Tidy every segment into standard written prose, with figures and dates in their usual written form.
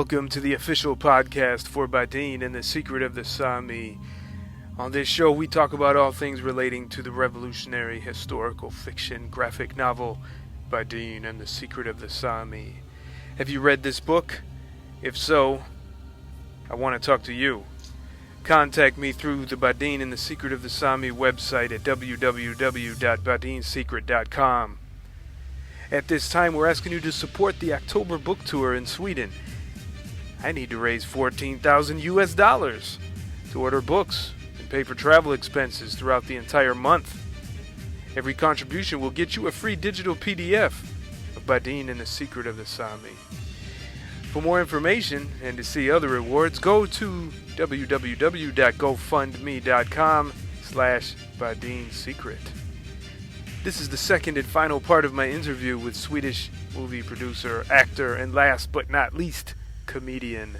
Welcome to the official podcast for Badin and the Secret of the Saami. On this show, we talk about all things relating to the revolutionary historical fiction graphic novel Badin and the Secret of the Saami. Have you read this book? If so, I want to talk to you. Contact me through the Badin and the Secret of the Saami website at www.badinsecret.com. At this time, we're asking you to support the October book tour in Sweden. I need to raise 14,000 US dollars to order books and pay for travel expenses throughout the entire month. Every contribution will get you a free digital PDF of Badin and the Secret of the Saami. For more information and to see other rewards, go to www.gofundme.com/BadinSecret. This is the second and final part of my interview with Swedish movie producer, actor, and last but not least, comedian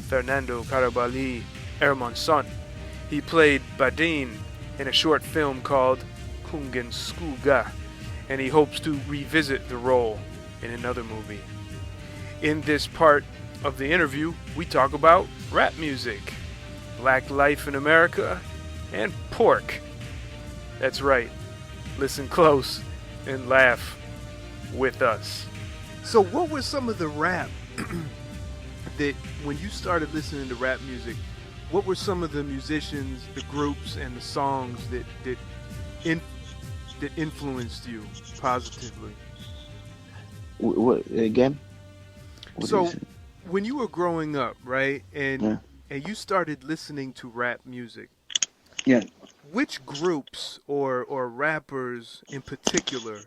Fernando Carabali Hermansson. He played Badin in a short film called Kungens Skugga, and he hopes to revisit the role in another movie. In this part of the interview, we talk about rap music, black life in America, and pork. That's right. Listen close and laugh with us. So what were some of the rap that when you started listening to rap music, what were some of the musicians, the groups, and the songs that influenced you positively? What again? So when you were growing up, right, and you started listening to rap music, which groups or rappers in particular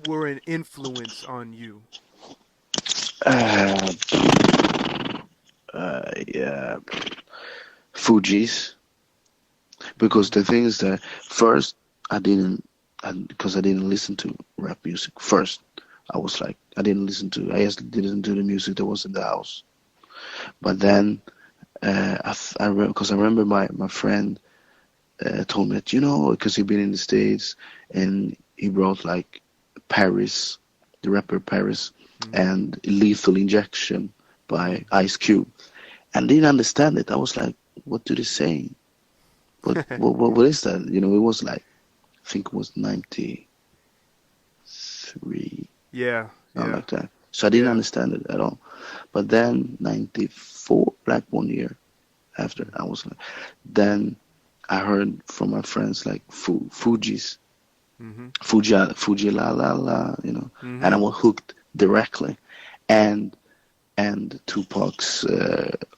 were an influence on you? Fugees. Because the thing is that first because I didn't listen to rap music first. I was like, I just didn't listen to the music that was in the house. But then, because I remember my friend told me that, because he'd been in the States and he brought like Paris, the rapper Paris, and Lethal Injection by Ice Cube. And I didn't understand it. I was like, what do they say? What is that? It was like, I think it was 93. Yeah. Like that. So I didn't understand it at all. But then 94, like 1 year after, I was like, then I heard from my friends like Fugees, Fuji la la la, and I was hooked directly. And Tupac's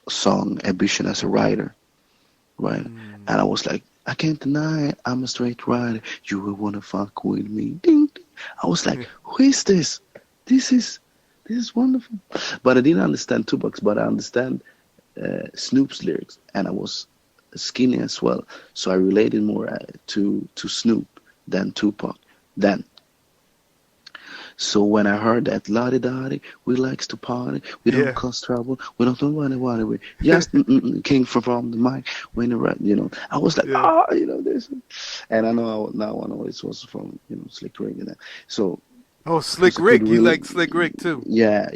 song Ambition as a Writer, right? And I was like, I can't deny it, I'm a straight rider. You will wanna fuck with me. Ding, ding. I was like, who is this? This is wonderful. But I didn't understand Tupac's, but I understand Snoop's lyrics, and I was skinny as well, so I related more to Snoop than Tupac then. So when I heard that Lottie Dottie, we likes to party, we don't cause trouble, we don't know what we just king from the mic when I was like, this, and I know it was from Slick Rick and that. So Slick Rick, you like Slick Rick too? Yeah.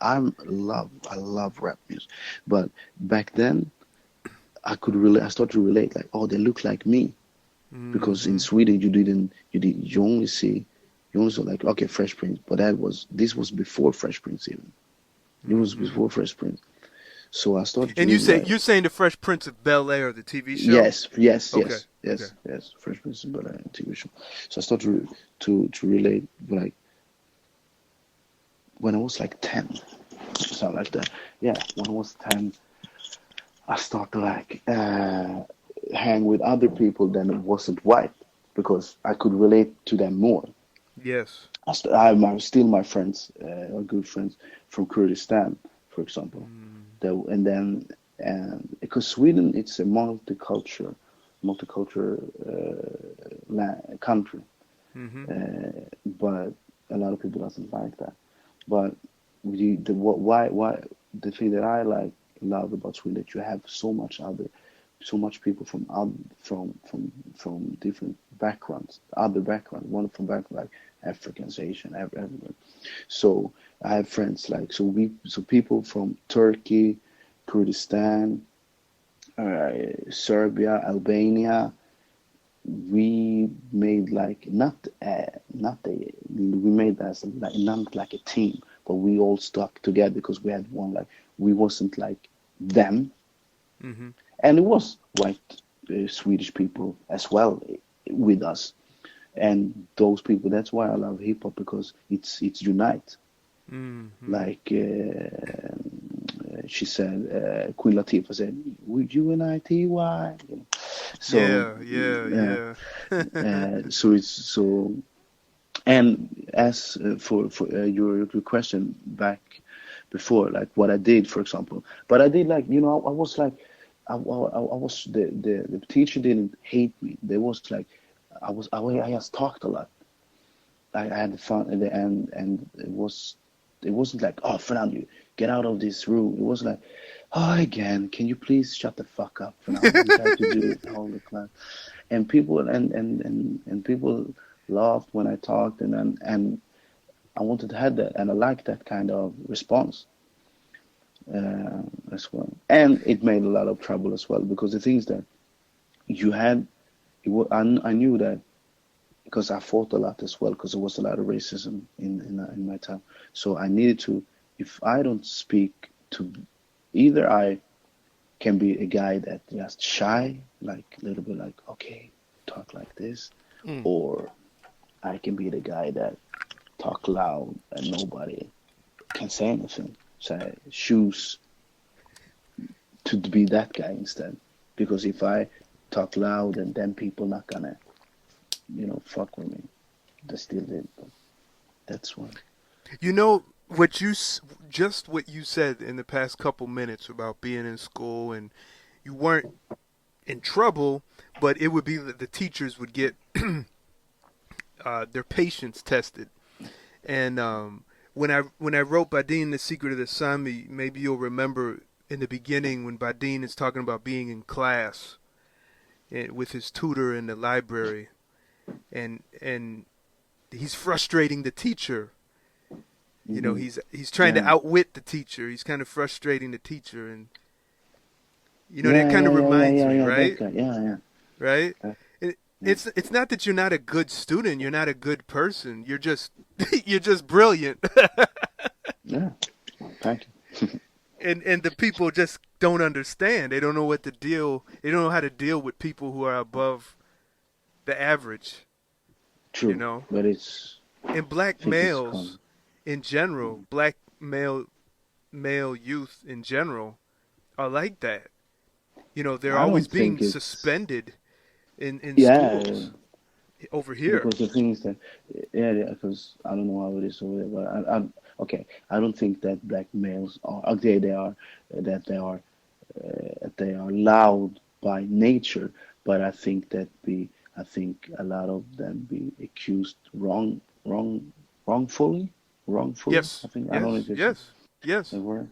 I love rap music, but back then I started to relate like, they look like me, because in Sweden you only saw like, okay, Fresh Prince, but this was before Fresh Prince even. It was before Fresh Prince. So I started. And you're saying the Fresh Prince of Bel-Air, the TV show? Yes, Okay. yes, Fresh Prince of Bel-Air TV show. So I started to relate, like when I was like 10, something like that. Yeah, when I was 10, I started to like hang with other people that wasn't white, because I could relate to them more. Yes. I'm still my friends, good friends from Kurdistan, for example. And because Sweden, it's a multicultural country, but a lot of people doesn't like that. But the thing that I love about Sweden, that you have so much other so much people from from different backgrounds, other backgrounds, one from background like Africans, Asian, everyone. So I have friends like so people from Turkey, Kurdistan, Serbia, Albania. We made like not a we made as like not like a team, but we all stuck together because we had one like we wasn't like them, Mm-hmm. and it was white Swedish people as well with us, and those people. That's why I love hip hop because it's unite. Mm-hmm. Like she said, Queen Latifah said, "Would you and I Ty?" You know? So Yeah, yeah, so it's so. And as for your question back before, like what I did, for example, but I did like I was like I was the teacher didn't hate me. There was like I just talked a lot. I had fun at the end, and it wasn't like, oh, Fernando, get out of this room. It was like, oh, again, can you please shut the fuck up, Fernando? We try to do it all the class, and people and people laughed when I talked, and I wanted to have that, and I liked that kind of response as well. And it made a lot of trouble as well because the things that you had, I knew that because I fought a lot as well because there was a lot of racism in my time. So I needed to, if I don't speak to, either I can be a guy that just shy, like a little bit like, okay, talk like this, yeah. or I can be the guy that talk loud and nobody can say anything. So I choose to be that guy instead. Because if I talk loud and then people not gonna, fuck with me, they still did. But that's one. You know what just what you said in the past couple minutes about being in school and you weren't in trouble, but it would be that the teachers would get their patience tested. And when I wrote Badin, the Secret of the Saami, maybe you'll remember in the beginning when Badin is talking about being in class with his tutor in the library, and he's frustrating the teacher. You know, he's trying to Yeah. outwit the teacher. He's kind of frustrating the teacher, and Yeah, that kind of reminds me, that right? guy. Yeah. Right? Uh, yeah. It's not that you're not a good student. You're not a good person. You're just you're just brilliant. Yeah. Thank you. And the people just don't understand. They don't know what to deal. They don't know how to deal with people who are above the average. You True. know, But and I black think it's common. males in general, black male youth in general are like that. You know, they're I always don't being think it's, suspended in yeah, schools over here. because the thing is that, yeah, because I don't know how it is over there, but okay, I don't think that black males are, okay, that they are loud by nature, but I think a lot of them be accused wrongfully, Yes, I think, I don't know yes, if it's yes, the yes, word.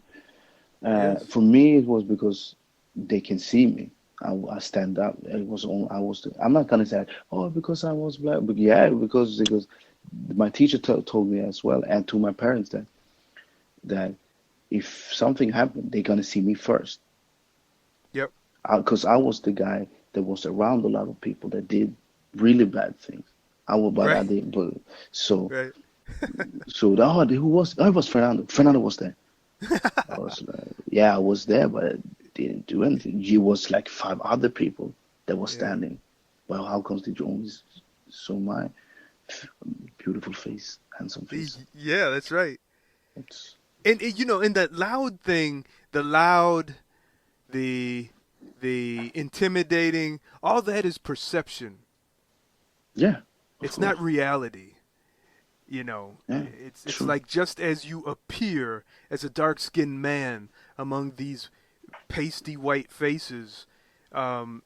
yes. For me, it was because they can see me. I stand up. It was on. I was. I'm not gonna say, oh, because I was black, but yeah, because my teacher told me as well, and to my parents that if something happened, they're gonna see me first, Yep. because I was the guy that was around a lot of people that did really bad things. But I Right. did, but so Right. who was? Oh, it was Fernando. Fernando was there. I was like, yeah, I was there, but I didn't do anything. You was like five other people that was Yeah. standing. Well, how comes did you only saw my beautiful face, handsome face? Yeah, that's right. It's, And in that loud thing, the loud, the the intimidating, all that is perception. yeah, of It's course. not reality. You know, Yeah, it's true. like just as you appear as a dark-skinned man among these pasty white faces, um,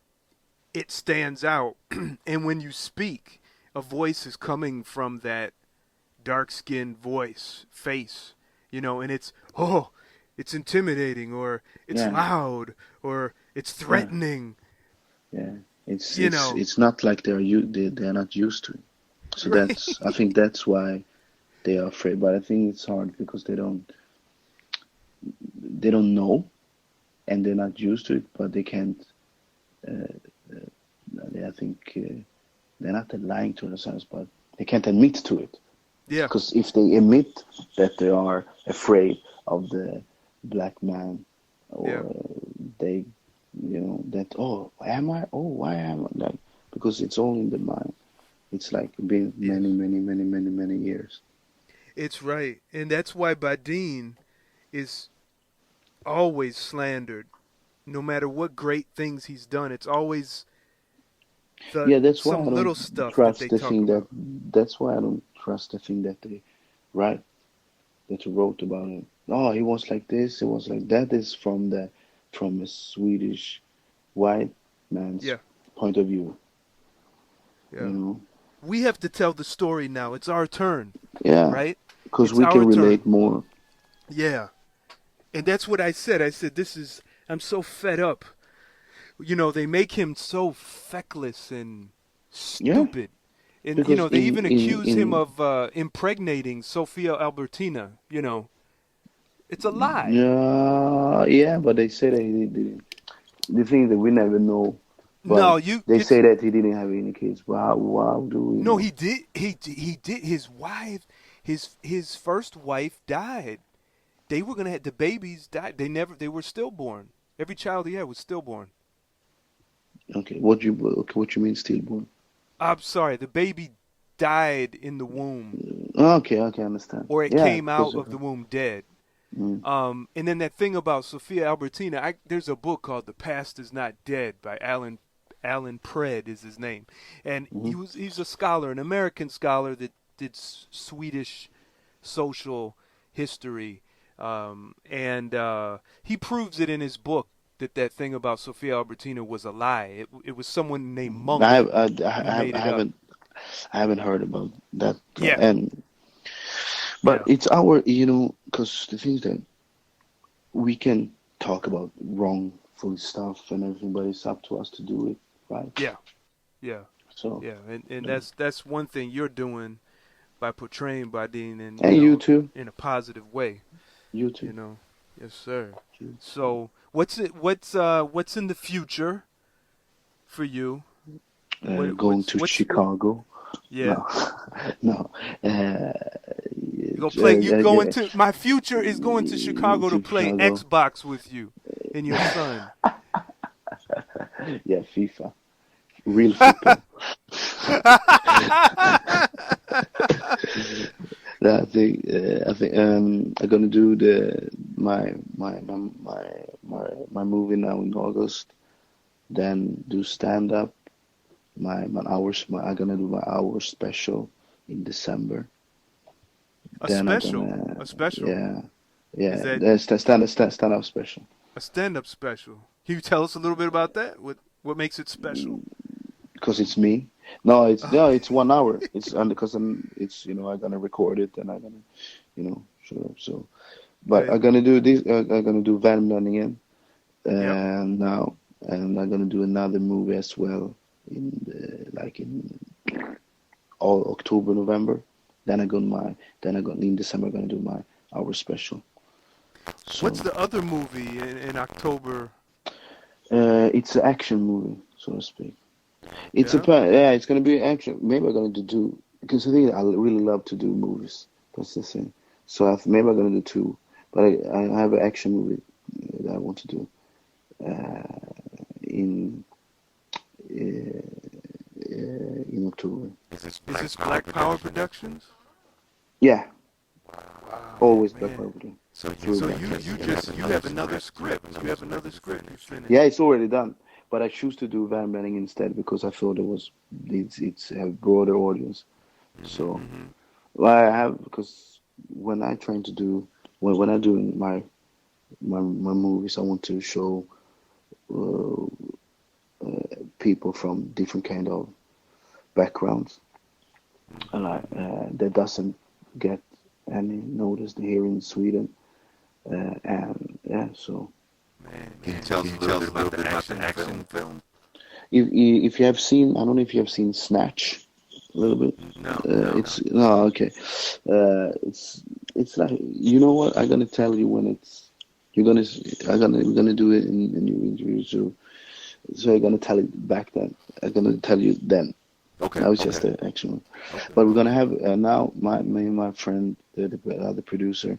it stands out. And when you speak, a voice is coming from that dark-skinned face, and it's intimidating, or it's Yeah, loud, or it's yeah, threatening, Yeah, it's You it's know, it's not like they're not used to it. So right? I think that's why they are afraid. But I think it's hard because they don't know and they're not used to it, but they can't. Uh, I think they're not lying to themselves, but they can't admit to it. Yeah, Because if they admit that they are afraid of the black man, yeah, or they, that, oh, am I? Oh, why am I? Like, because it's all in the mind. It's like been yes. many, many, many, many, many years. It's right, and that's why Badin is always slandered. No matter what great things he's done, it's always the Yeah, that's why I some don't little stuff that trust they the talk thing that. about. That's why I don't trust the thing that they write, that you wrote about him. Oh, he was like this. He was like that. Is from a Swedish white man's Yeah, point of view. You yeah. know. We have to tell the story now. It's our turn, Yeah, right? because It's we our can turn. relate more. Yeah. And that's what I said. I said, I'm so fed up. You know, they make him so feckless and Yeah, stupid. And, because they in even in accuse him in of impregnating Sophia Albertina. It's a lie. yeah, yeah, but they say that he didn't. The thing that we never know, but No, they say that he didn't have any kids. But how do we no, know? he did. He did. His wife, his first wife died. They were gonna have the babies died. They were stillborn. Every child he had was stillborn. Okay, what you mean stillborn? I'm sorry, the baby died in the womb, Okay, okay, I understand. or it Yeah, came because out of of her. the womb dead. Mm, And then that thing about Sophia Albertina, there's a book called "The Past Is Not Dead" by Alan Pred is his name, and hmm he's a scholar, an American scholar that did Swedish social history, and he proves it in his book that thing about Sophia Albertina was a lie. It was someone named I Monk have I, who I, have, made it up. I haven't heard about that, Yeah, and but yeah, it's because the thing is that we can talk about wrongful stuff and everything, but it's up to us to do it right. yeah, yeah, So, yeah, and that's one thing you're doing by portraying Badin in and you too, in a positive way. you You too. know, yes, sir. You. So what's in the future for you? Going to What? Chicago. Yeah, No, no. you go play. You going Yeah, to my future is going to Chicago to to play Chicago. Xbox with you and your son. Yeah, FIFA, real football. No, I think I'm gonna do my movie now in August. Then do stand up. I'm gonna do my hour special in December. A Then I'm special, gonna, a special. yeah, Is yeah, that that's stand up special. a stand-up special? Can you tell us a little bit about that? What makes it special? Because it's me. No, Okay, it's 1 hour. It's and because I'm gonna record it and I'm gonna show. So, but okay, I'm gonna do this. I'm gonna do Van again yep. now, and I'm gonna do another movie as well in all October, November. Then I go in December. I'm gonna do my hour special. What's So the other movie in October? it's an action movie, so to speak. Yeah. Yeah, it's gonna be action. Maybe I'm gonna do because I think I really love to do movies. That's the thing. So maybe I'm gonna do two, but I have an action movie that I want to do in in October. Is this Black Power Productions? Yeah, Wow, always Black man. Panther. Through So Black you have another script. You have another script you Yeah, finished. it's already done. But I choose to do Van Benning instead because I thought it's a broader audience. So Mm-hmm. well, I have because when I trying to do when I do my movies, I want to show uh, people from different kind of backgrounds, and that doesn't get any notice here in Sweden. And yeah, so Man, can you tell us a little bit about the action film? if you have seen, I don't know if you have seen Snatch a little bit. No, no. It's no okay. It's like, you know what? I'm gonna tell you when it's you're gonna we're gonna do it in your interview. So I'm gonna tell it back then. I'm gonna tell you then. Okay, Now it's just okay, the action. okay. But we're gonna have now me and my friend, the other producer.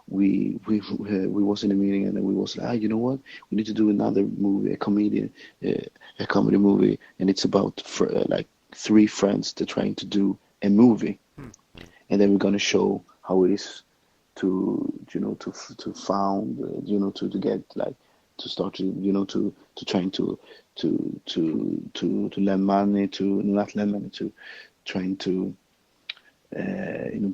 We was in a meeting and then we was like, you know what? We need to do another movie, a comedy movie, and it's about like three friends that trying to do a movie, Hmm. and then we're gonna show how it is to to found to get like to start to to trying to lend money to not lend money to trying to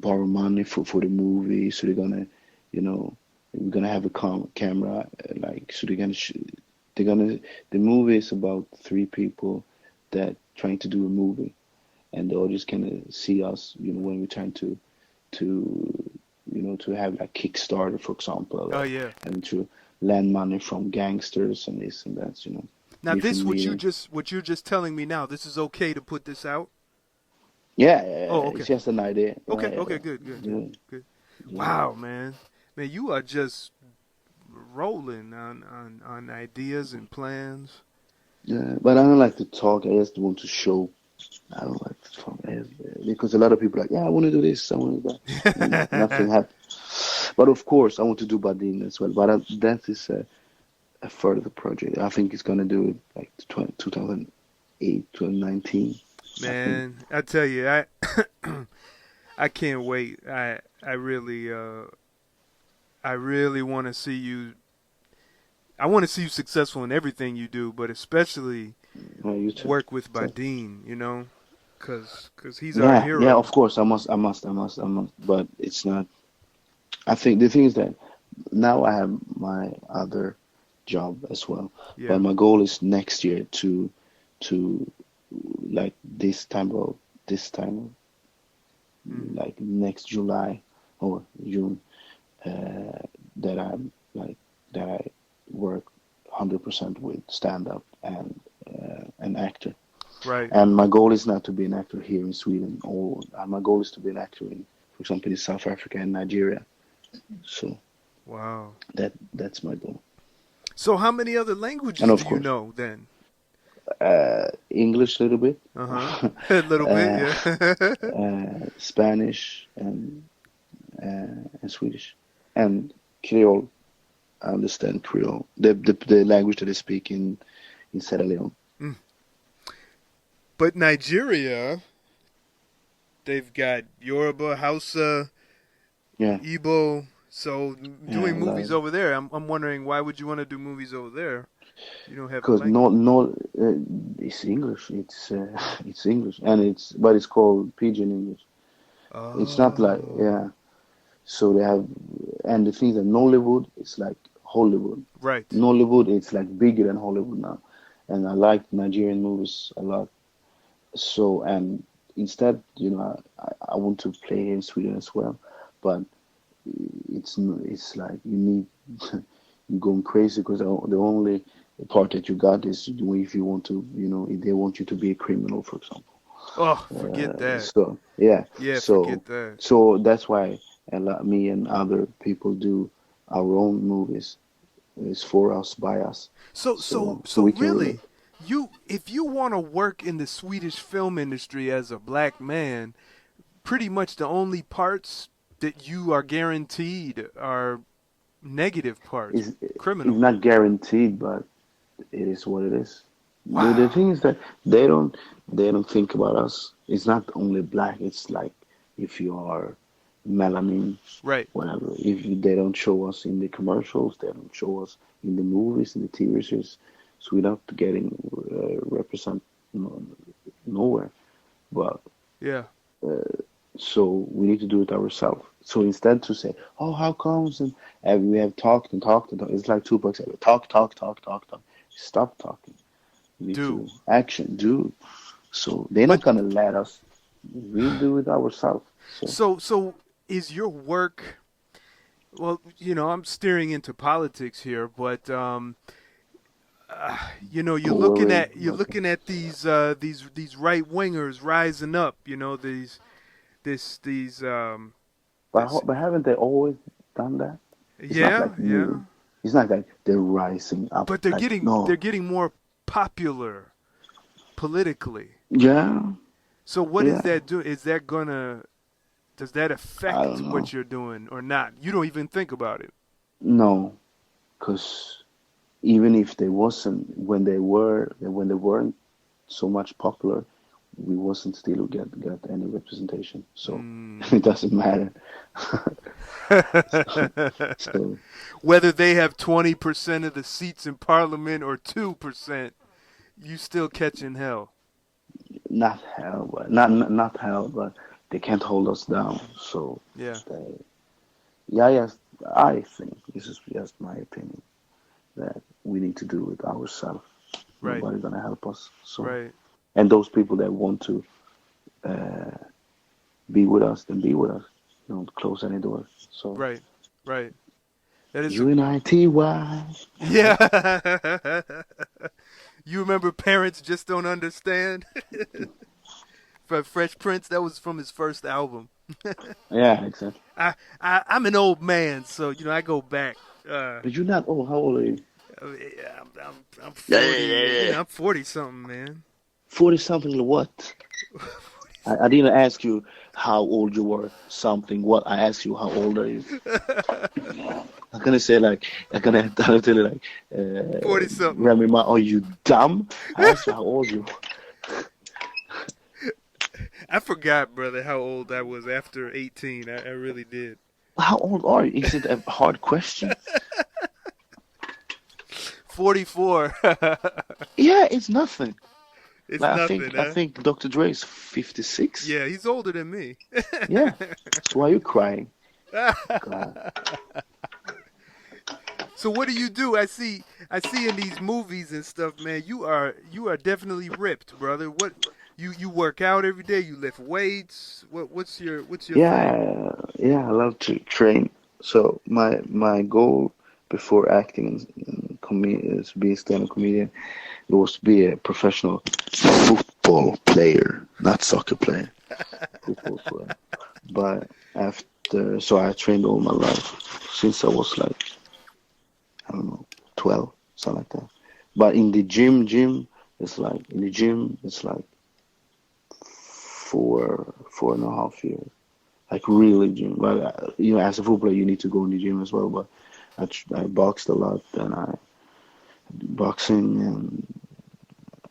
borrow money for the movie. So they're gonna, we're gonna have a camera, like, so they're gonna, the movie is about three people that trying to do a movie, and the audience can see us, when we're trying to have like Kickstarter, for example, Oh yeah. and to lend money from gangsters and this and that, Now this, different meetings. what you're just telling me now, this is okay to put this out? Yeah, Oh, it's okay. just an idea. Okay, Yeah, okay, good, good, good, yeah, good. yeah. Wow, man. Man, you are just rolling on ideas and plans. Yeah, but I don't like to talk. I just want to show. I don't like to talk because a lot of people are like, yeah, I want to do this, I want to do that, and nothing happens. But of course, I want to do Badin as well. But that is a further project. I think it's gonna do it like 2008, 2019. I think. Man, I tell you, I I can't wait. I really want to see you. I want to see you successful in everything you do, but especially You too. work with So, Badin, cause he's our yeah, yeah. hero. Of course, I must. But it's not. I think the thing is that now I have my other job as well. Yeah. But my goal is next year to like this time, Mm. like next July or June, that I'm like that I work 100% with stand up and an actor. Right. And my goal is not to be an actor here in Sweden, or my goal is to be an actor in, for example, in South Africa and Nigeria. So Wow. that's my goal. So how many other And languages do of you course, know then? English a little bit, Uh-huh. A little bit, uh, yeah. Spanish and Swedish and Creole. I understand Creole, the language that they speak in Sierra Leone. Mm. But Nigeria, they've got Yoruba, Hausa, Yeah, Igbo. So yeah, doing a lot. movies over there, I'm wondering, why would you want to do movies over there? You don't have the Because language. no, it's English. It's English, and it's called Pidgin English. It's not like, Oh, yeah. So they have, and the thing is that Nollywood is like Hollywood. right. Nollywood, it's like bigger than Hollywood now, and I like Nigerian movies a lot. So, and instead, I want to play here in Sweden as well, but it's like you need you're going crazy because the only part that you got is if you want to, if they want you to be a criminal, for example. Oh, forget that. So yeah, Yeah, so forget that. so that's why me and other people do our own movies. It's for us, by us, So so so so we can relate. really, if you want to work in the Swedish film industry as a black man, pretty much the only parts that you are guaranteed are negative parts, It's criminal. not guaranteed, but it is what it is. The Wow. thing is that they don't think about us. It's not only black. It's like if you are melanin, Right. whatever. If they don't show us in the commercials, they don't show us in the movies, in the TV series, so we're not getting represent nowhere. But Yeah. so we need to do it ourselves. So instead to say, "Oh, how comes?" and we have talked and talked and talked. It's like Tupac said, "Talk, talk, talk, talk, talk." Stop talking. We need Do. to action, do. So they're But not gonna let us. We do it ourselves. So so is your work, well, I'm steering into politics here, but You're looking Worry. at these right wingers rising up. These this But haven't they always done that? It's not yeah, like yeah. new. It's not like they're rising up. But Like no. they're getting more popular politically. Yeah, So what is yeah. that do? Is that gonna does that I affect don't know. what you're doing or not? You don't even think about it. No, because even if they wasn't when they weren't so much popular, we wasn't still get any representation. So Mm. it doesn't matter. So Whether they have 20% of the seats in parliament or 2%, you still catching hell. not hell, but not hell, but they can't hold us down. So Yeah. they, yeah, yes, I think this is just my opinion that we need to do it ourselves. Right. Nobody's gonna help us. So Right. and those people that want to uh, be with us, then be with us. Don't close any doors. So Right. Right. That is a UNITY. yeah. You remember Parents Just Don't Understand? From Fresh Prince, that was from his first album. Yeah, exactly. I'm an old man, so I go back. But you're not old. How old are you? I'm Yeah, 40. yeah, yeah, yeah. I'm 40 something, man. 40 something. What? I didn't ask you how old you were. Something. What? I asked you how old are you? I'm gonna say like I'm gonna tell you like 40 something. Remy Ma, are you dumb? I asked you how old you were. I forgot, brother, how old I was after 18. I really did. How old are you? Is it a hard question? 44. Yeah, it's nothing. It's Like, nothing, I huh? think Dr. Dre is 56. Yeah, he's older than me. Yeah. So why are you crying? God. So what do you do? I see in these movies and stuff, man. You are definitely ripped, brother. What you work out every day? You lift weights? What's your thing? Yeah, yeah, I love to train. So my goal before acting and is being stand-up comedian, it was to be a professional football player, not soccer player. Football player. But after, so I trained all my life since I was like, I don't know, 12, something like that. But in the gym, it's like 4.5 years. Like really gym. But as a footballer, you need to go in the gym as well. But I boxed a lot, and I boxing and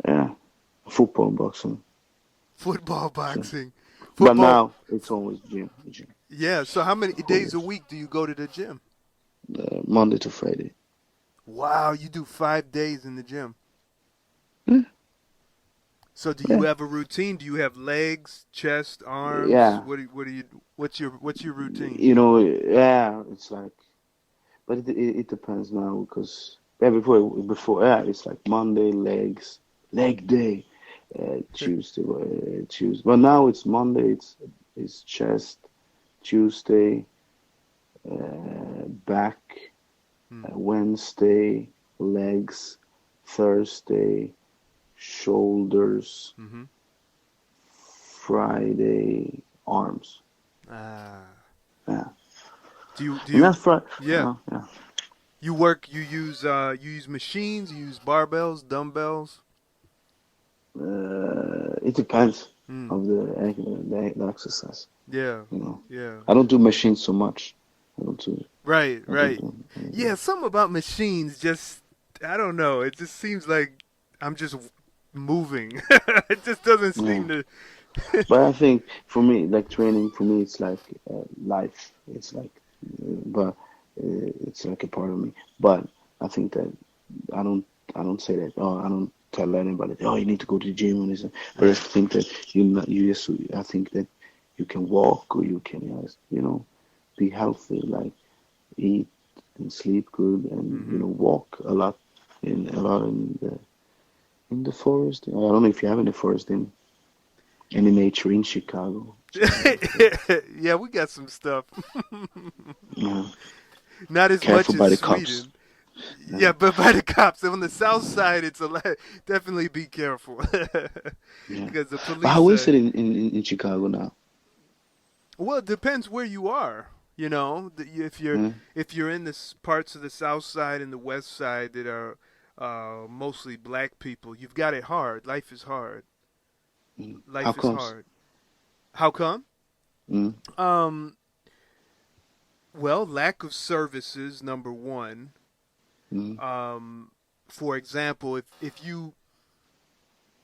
yeah, football boxing. Football, So, boxing, but football. now it's always gym. Yeah. So how many days a Always. week do you go to the gym? Monday to Friday. Wow, you do 5 days in the gym. Yeah, So do you yeah, have a routine? Do you have legs, chest, arms? yeah. What do you? What's your routine? Yeah. It's like, but it depends now because before it's like Monday leg day, Tuesday. But now it's Monday. It's chest. Tuesday, back. Hmm. Wednesday, legs. Thursday, shoulders. Mm-hmm. Friday, arms. Ah. Yeah. Do And you? that's Friday. Yeah. Yeah. You work. You use machines. You use barbells, dumbbells. It depends Hmm. of the exercise. Yeah. You know, Yeah. I don't do machines so much. I don't do. Right. I don't Right. do. Yeah. Something about machines just. I don't know. It just seems like I'm just moving. It just doesn't Yeah. seem to. But I think for me, like training for me, it's like life. It's like, but it's like a part of me. But I think that I don't. I don't say that. Oh, I don't tell anybody. Oh, you need to go to the gym and this. But I think that you just. I think that you can walk or you can just, be healthy. Like eat and sleep good and Hmm. walk a lot in the forest. I don't know if you have any forest in any nature in Chicago. Yeah, we got some stuff. Yeah. Not as much Careful by as the cops. Sweden. Yeah, but by the cops. On the south side, it's a lot. Definitely be careful Yeah. because the But police. how is it in Chicago now? Well, it depends where you are. You know, Yeah. if you're in the parts of the south side and the west side that are mostly black people, you've got it hard. Life is hard. How Life is comes? hard. How come? Mm, Um, well, lack of services, number one. mm, Um, for example, if you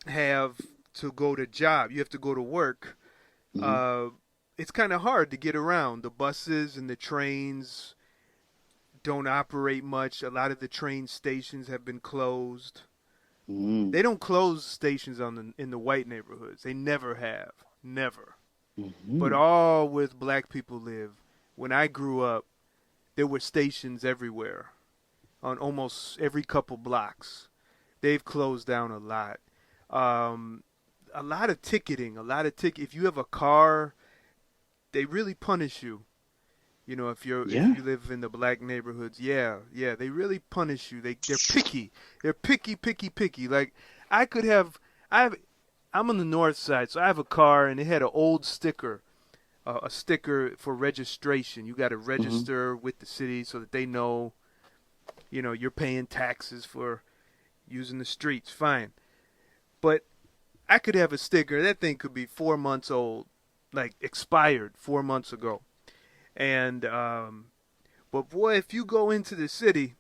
have to go to job, you have to go to work. mm, Uh, it's kind of hard to get around. The buses and the trains don't operate much. A lot of the train stations have been closed. mm, They don't close stations in the white neighborhoods. They never have, never. But mm, all where black people live. When I grew up, there were stations everywhere, on almost every couple blocks. They've closed down a lot. Um, a lot of ticketing, a lot of ticket. If you have a car, they really punish you. You know, if yeah. you live in the black neighborhoods, yeah, yeah, they really punish you. They're picky. They're picky, picky, picky. Like I could have, I have, I'm on the north side, so I have a car and it had an old sticker, a sticker for registration. You got to Mm-hmm. register with the city so that they know, you know, you're paying taxes for using the streets. Fine, but I could have a sticker. That thing could be 4 months old, like expired 4 months ago. And but boy, if you go into the city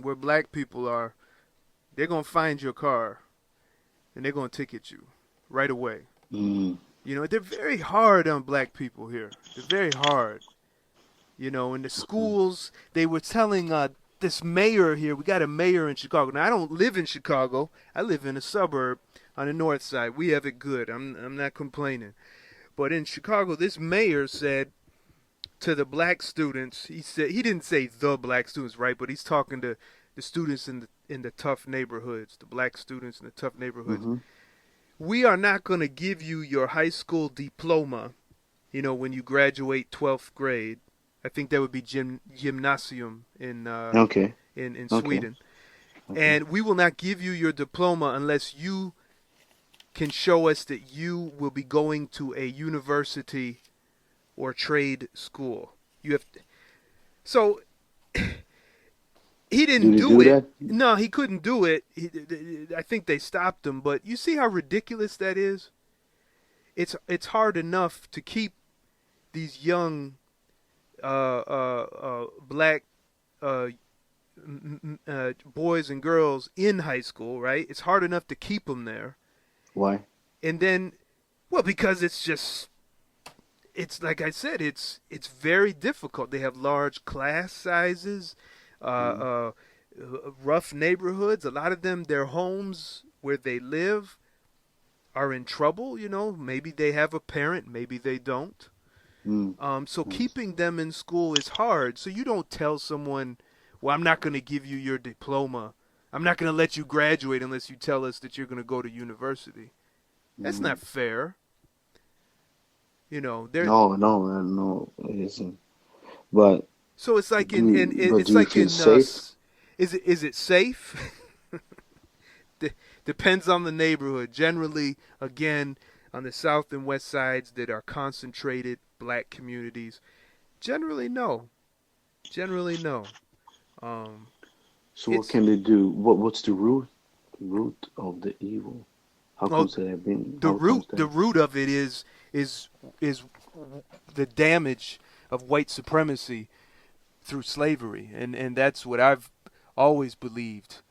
where black people are, they're gonna find your car and they're gonna ticket you right away. Mm, You know, they're very hard on black people here. They're very hard. You know, in the schools, they were telling this mayor here. We got a mayor in Chicago. Now I don't live in Chicago. I live in a suburb on the north side. We have it good. I'm not complaining. But in Chicago, this mayor said to the black students, he didn't say the black students, right? But he's talking to the students in the tough neighborhoods, the black students in the tough neighborhoods. mm-hmm. We are not going to give you your high school diploma, you know, when you graduate 12th grade. I think that would be gymnasium Okay. in Okay. Sweden. Okay. And we will not give you your diploma unless you can show us that you will be going to a university or trade school. You have so he Do didn't they do do it. that? No, he couldn't do it. I think they stopped him. But you see how ridiculous that is. It's hard enough to keep these young black boys and girls in high school, right? It's hard enough to keep them there, Why? and then, well, because it's like I said, it's very difficult. They have large class sizes, Mm, uh, rough neighborhoods. A lot of them, their homes where they live are in trouble. You know, maybe they have a parent, maybe they don't. mm, So yes. keeping them in school is hard. So you don't tell someone, "Well, I'm not going to give you your diploma. I'm not going to let you graduate unless you tell us that you're going to go to university." That's Mm. not fair. You know, there. No, no, no, it isn't. But So it's like do it's you like feel in safe? is it safe? Depends on the neighborhood. Generally, again, on the south and west sides that are concentrated black communities, generally no. Generally no. Um, So what it's can they do? What's the root of the evil? How well, comes that have been? How comes the that? root of it is is the damage of white supremacy through slavery, and that's what I've always believed.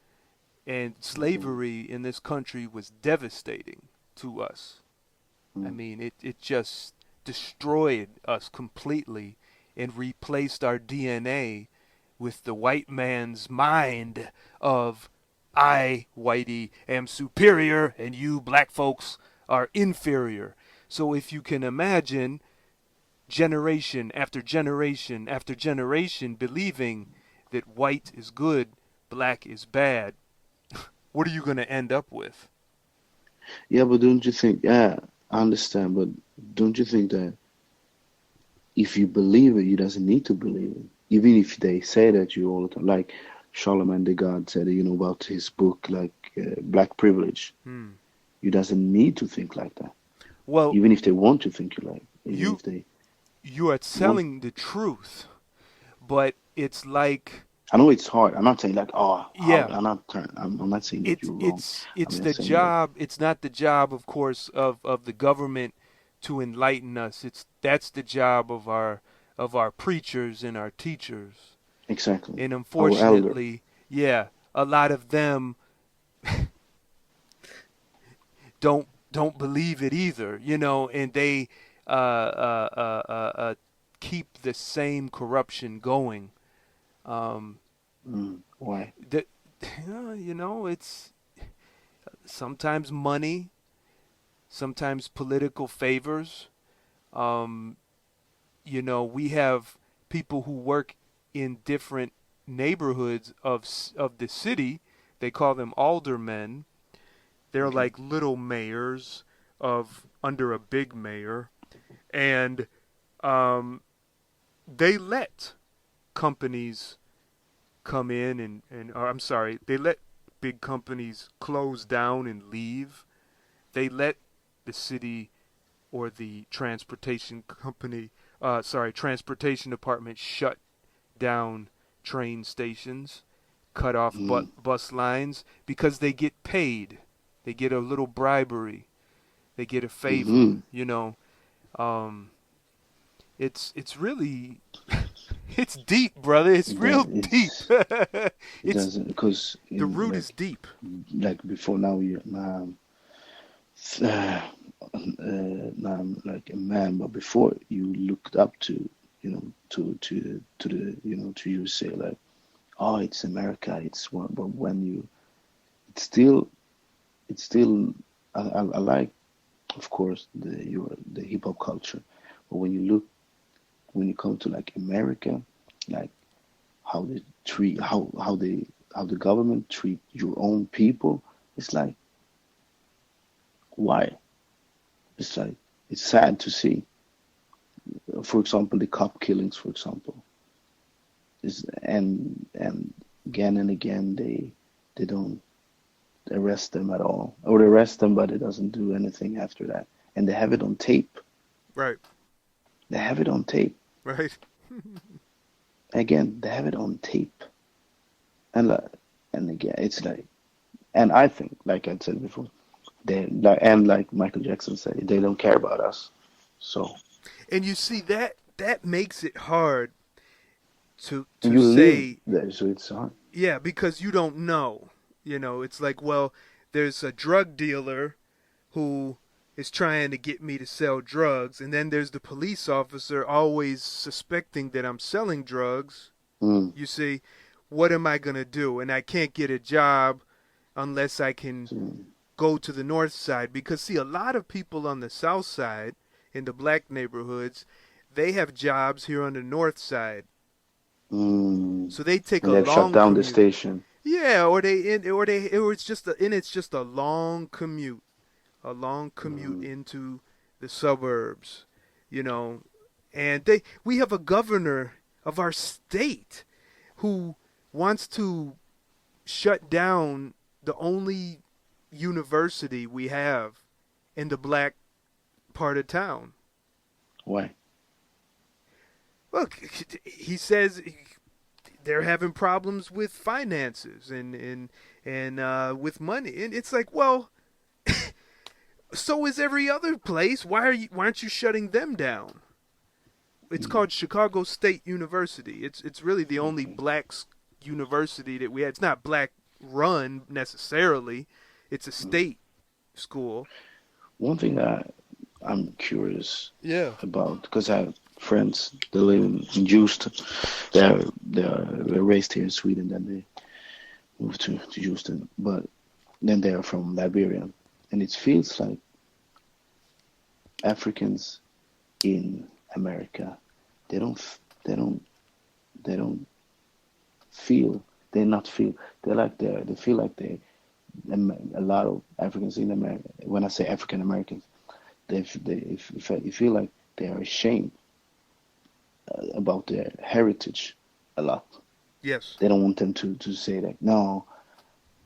And Okay. slavery in this country was devastating to us. I Mm, mean, it just destroyed us completely and replaced our DNA with the white man's mind of I, whitey, am superior and you black folks are inferior. So if you can imagine generation after generation after generation believing that white is good, black is bad, what are you going to end up with? yeah, but don't you think? Yeah, I understand, but don't you think that if you believe it, you doesn't need to believe it? even if they say that you all the time, like Charlemagne the God said, about his book, like Black Privilege. Hmm. You doesn't need to think like that. Well, Even if they want to think you like, even you if they you are want. telling the truth, but it's like, I know it's hard. I'm not saying like, oh, how, yeah, I'm not saying that you're wrong. I'm it's the just saying that job. It's not the job, of course, of the government to enlighten us. That's the job of our preachers and our teachers. exactly And our elder. unfortunately, yeah, a lot of them don't believe it either, and they keep the same corruption going. Um, Why? that it's sometimes money, sometimes political favors. Um, we have people who work in different neighborhoods of the city. They call them aldermen. They're Okay. like little mayors of under a big mayor, and um, they let companies come in and or, I'm sorry, they let big companies close down and leave. They let the city or the transportation company, transportation department shut down train stations, cut off Mm, bus lines because they get paid. They get a little bribery. They get a favor. mm-hmm. Um, it's really it's deep, brother. It's real deep. It's it It's doesn't because the in root is deep. like before now you uh, now I'm like a man, but before you looked up to to you say like, oh, it's America, it's one, but when you it's still it's still I like, of course, the hip hop culture, but when you come to like America, like how they treat how the government treat your own people, it's like why? It's like it's sad to see. For example, the cop killings, for example, is and again and again they don't arrest them at all, or they arrest them, but it doesn't do anything after that, and they have it on tape. Right. They have it on tape. Right. Again, they have it on tape, and and again, it's like, and I think, like I said before, they like and like Michael Jackson said, they don't care about us. So And you see that makes it hard to you live say, there, so it's hard. yeah, because you don't know. It's like, well, there's a drug dealer who is trying to get me to sell drugs, and then there's the police officer always suspecting that I'm selling drugs. Mm. You see, what am I going to do? And I can't get a job unless I can So, go to the north side, because see, a lot of people on the south side in the black neighborhoods, they have jobs here on the north side. mm. So they take And a they've shut long down the commute. station. Yeah, or it's just a long commute, a long commute Mm. into the suburbs, you know. And we have a governor of our state who wants to shut down the only university we have in the black part of town. Why? Look, he says they're having problems with finances and with money, and it's like, well, so is every other place. Why aren't you shutting them down? It's Mm. called Chicago State University. It's really the only Okay. black university that we have. It's not black run necessarily. It's a Mm. state school. One thing that I'm curious Yeah. about, because I have friends that live in Houston. They're raised here in Sweden, then they moved to Houston, but then they are from Liberia, and it feels like Africans in America, they don't they don't they don't feel they not feel they feel like a lot of Africans in America. When I say African Americans, they feel like they are ashamed about their heritage, a lot. Yes. They don't want them to say that, no,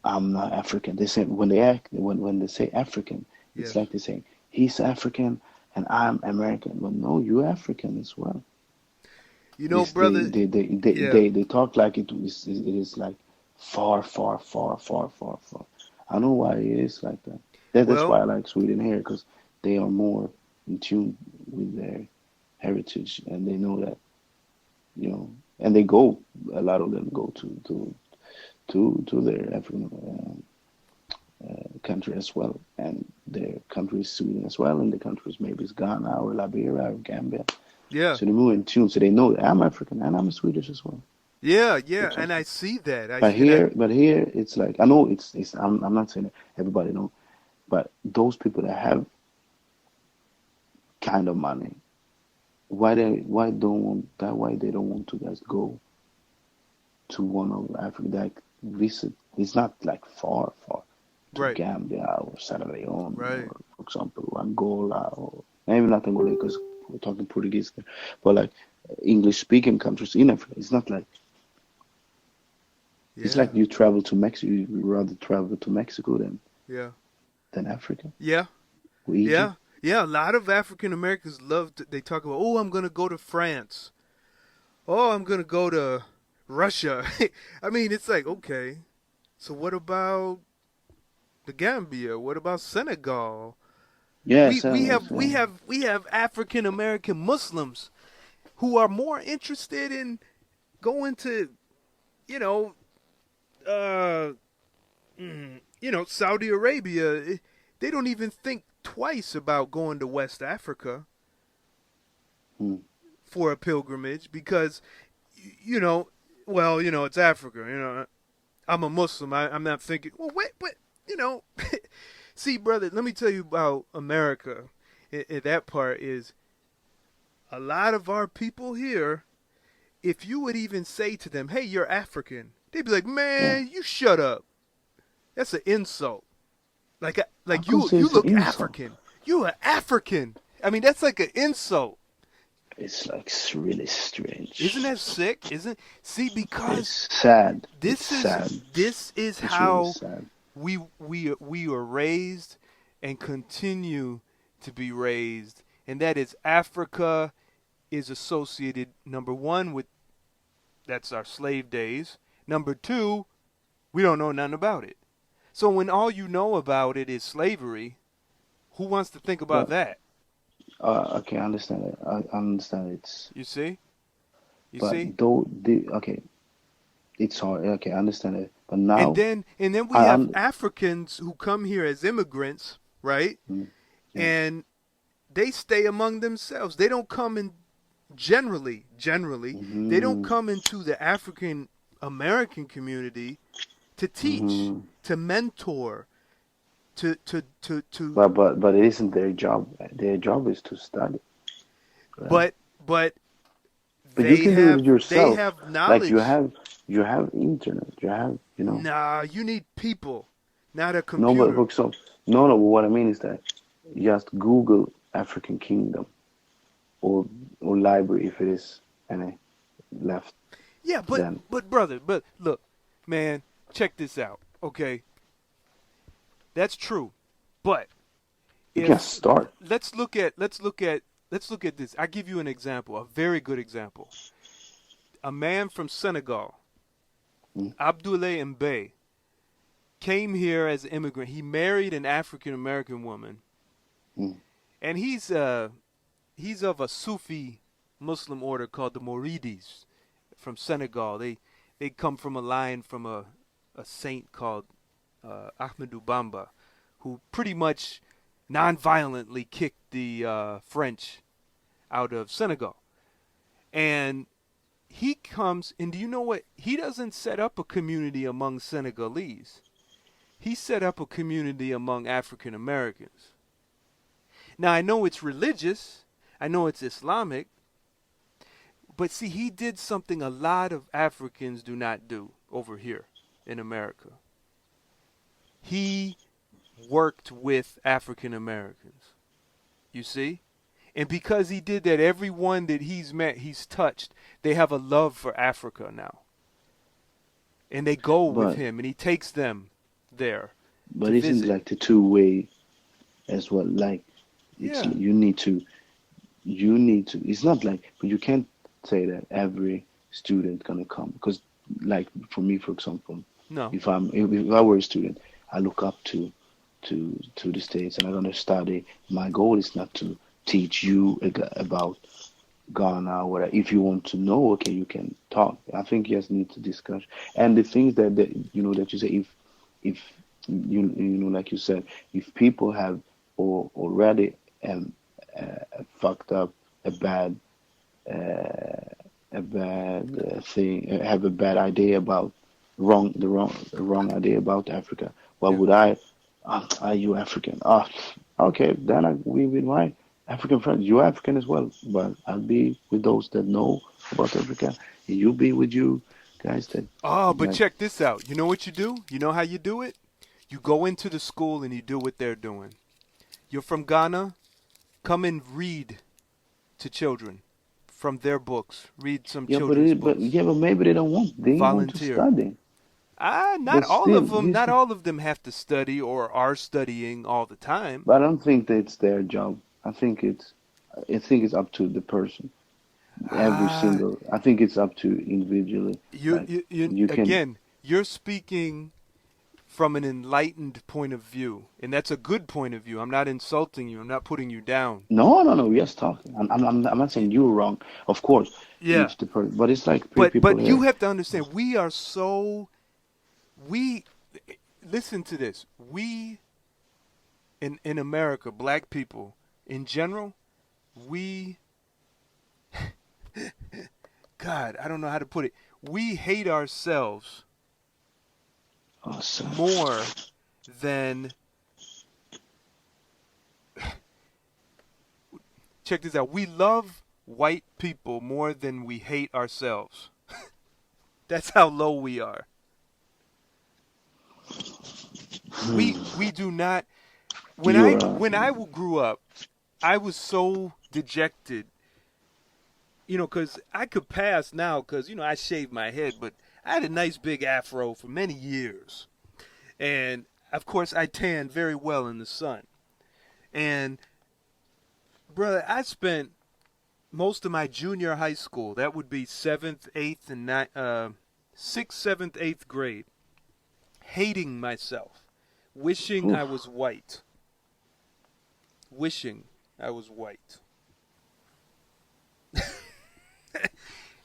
I'm not African. They say when they act when they say African, it's Yes. like they say he's African and I'm American. Well, no, you're African as well. You know, This they brother. they they they Yeah. they, they talk like it is like far, far, far, far, far, far. I know why it is like that. That's Well, why I like Sweden here because they are more in tune with their heritage and they know that and they go. A lot of them go to their African country as well, and their country is Sweden as well, and the countries maybe is Ghana or Liberia or Gambia. yeah. So they're more in tune, so they know that I'm African and I'm Swedish as well. Yeah. Yeah. Which And is, I see that. but here it's like I know it's I'm not saying that everybody know, but those people that have kind of money, why they don't want to guys go to one of Africa like visit. It's not like far to Right. Gambia or Sierra Leone Right. or for example Angola or maybe not Angola because we're talking Portuguese there, but like English speaking countries in Africa. It's Yeah. like you travel to Mexico. You rather travel to Mexico Yeah. than Africa Yeah. or Egypt. Yeah. Yeah. A lot of African Americans love. They talk about, oh, I'm gonna go to France. Oh, I'm gonna go to Russia. I mean, it's like, okay. So what about the Gambia? What about Senegal? Yeah, We so have we have we have African American Muslims who are more interested in going to, you know, uh, Saudi Arabia. They don't even think twice about going to West Africa hmm, for a pilgrimage because, you know, well, it's Africa. I'm a Muslim. I'm not thinking. Well, wait. You know, see, brother. Let me tell you about America. That part is a lot of our people here. If you would even say to them, "Hey, you're African," they'd be like, yeah. "Man, you shut up. That's an insult. I Like could say you it's an look insult. African. You are African. I mean, that's like an insult. It's like really Isn't strange. that sick? Isn't see because It's sad. It's this is sad. this is It's really how sad. we are raised and continue to be raised, and that is Africa is associated number one with that's our slave days. Number two, we don't know nothing about it. So when all you know about it is slavery, who wants to think about But that? okay, I understand it. I understand it's, You see? You but see? though okay, it's hard. Okay, I understand it. But And now then we I have un Africans who come here as immigrants, right? mm, yeah. And they stay among themselves. They don't come in generally, they don't Hmm. come into the African American community to teach, Hmm. to mentor, to But it isn't their job. Their job is to study, right? but But you can do it they yourself. have Like knowledge. you have internet. You have Nah, you need people, not a no. But computer. no. What I mean is that you just Google African Kingdom or library if it is any left. Yeah, Then but brother, but look, man, check this out. Okay, that's true. But you can if start. let's look at this. I give you an example, a very good example. A man from Senegal, Mm, Abdoulaye Mbaye, came here as an immigrant. He married an African American woman, mm, and he's of a Sufi Muslim order called the Mouridis from Senegal. They come from a line from a saint called Ahmadou Bamba, who pretty much non-violently kicked the French out of Senegal. And he comes, and do you know what? He doesn't set up a community among Senegalese. He set up a community among African Americans. Now, I know it's religious, I know it's Islamic, but see, he did something a lot of Africans do not do over here in America. He worked with African Americans. You see? And because he did that, everyone that he's met, he's touched, they have a love for Africa now. And they go with But him, and he takes them there to isn't visit. like the two-way as well? Like it's Yeah. you need to. It's not like, but you can't say that every student gonna come because, like for me, for example, No. if I were a student, I look up to the States and I'm gonna study. My goal is not to teach you about Ghana or whatever. If you want to know, okay, you can talk. I think you just need to discuss. And the things that that you say, if like you said, if people have already fucked up a bad thing, have a bad idea about wrong idea about Africa. Why Yeah. would I? Are you African? Okay, then we with my African friends. You're African as well, but I'll be with those that know about Africa, and you be with you guys that Oh, but like. check this out. You know what you do? You know how you do it? You go into the school and you do what they're doing. You're from Ghana. Come and read to children from their books. Read some Yeah, children's books. but maybe they don't want. They want to Volunteer. study. Not But all still, of them. Not all of them have to study or are studying all the time. but I don't think that it's their job. I think it's up to the person. Every Ah, single. I think it's up to individually. you, Like you you can. again. You're speaking from an enlightened point of view, and that's a good point of view. I'm not insulting you. I'm not putting you down. No, no, no. We're just talking. I'm not saying you're wrong. Of course, Yeah, each the person. But it's like three but people you here. have to understand. We listen to this. We in America, black people in general, we God, I don't know how to put it. We hate ourselves Awesome. more than check this out. We love white people more than we hate ourselves. That's how low we are. We do not You're when I grew up, I was so dejected, because I could pass now because, I shaved my head, but I had a nice big afro for many years. And, of course, I tanned very well in the sun. And, brother, I spent most of my junior high school, that would be 7th, 8th, and 6th, 7th, 8th grade, hating myself, wishing I oof. was white. Wishing I was white.